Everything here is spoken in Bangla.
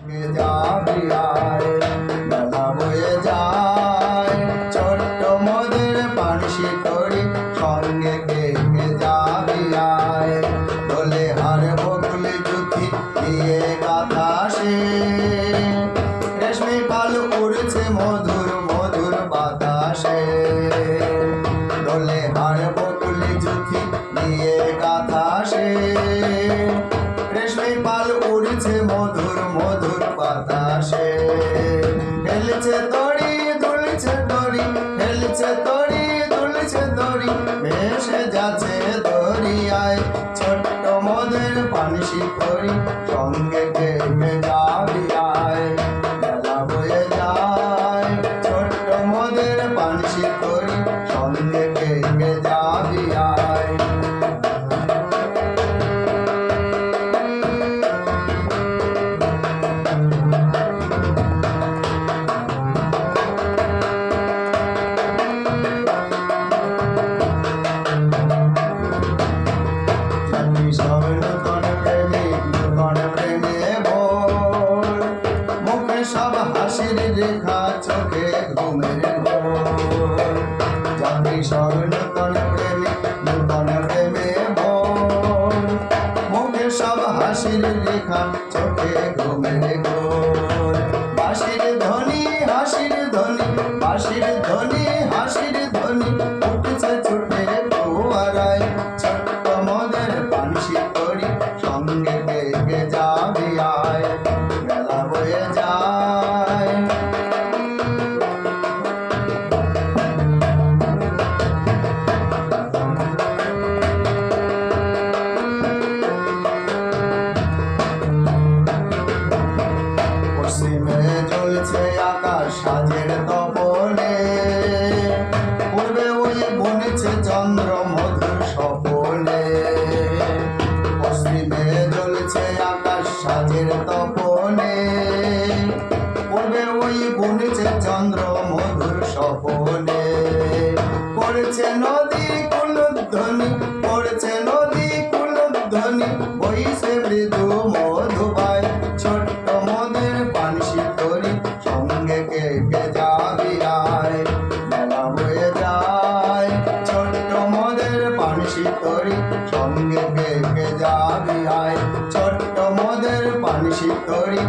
যাবি আয় বেলা বয়ে যায় ছোট্ট মোদের পানসি তরি সঙ্গে কে যাবি আয় দোলে হার বকুলি জুতি দিয়ে বাতাসে রেশমি পাল উড়ছে মধুর মধুর বাতাসে দোলে হার বকুলি জুতি দিয়ে বাতাসে রেশমি পাল উড়ছে মধুর মধুর বাতাসে হেলছে তড়ি দুলছে দড়ি হেলছে তড়ি দুলছে দড়ি ভেসে যাচ্ছে দরিয়ায় ছোট্ট মোদের পানসি তরি সঙ্গে কে যাবি আয় বেলা বয়ে যায় ছোট্ট মোদের পানসি তরি সঙ্গে কে যাবি আয় সব হাসির রেখা চোখে ঘুমের ঘোর জাতি সব নূতন প্রেমে ভোর মুখে সব হাসির রেখা চোখে ঘুমের ঘোর বাঁশির ধ্বনি হাসির ধ্বনি বাঁশির ধ্বনি হাসির ধ্বনি উঠছে ছুটে ফোয়ারায় ছোট্ট মোদের পানসি তরি সঙ্গে কে যাবি আয় বেলা বয়ে যায় পশ্চিমে জ্বলছে আকাশ সাজের তপনে পূর্বে ওই বনেছে চন্দ্র মধুর স্বপনে পশ্চিমে জ্বলছে আকাশ সাজের তপনে পূর্বে ওই বনেছে চন্দ্র মধুর স্বপনে পড়েছে নদী কুলধ্বনি পড়েছে নদী কুলধ্বনি বইছে মৃদু মধুবাই ছোট্ট মোদের পানসি তরি সঙ্গে কে যাবি আয় বেলা বয়ে যায় ছোট্ট মোদের পানসি তরি সঙ্গে কে যাবি আয় ছোট্ট মোদের পানসি তরি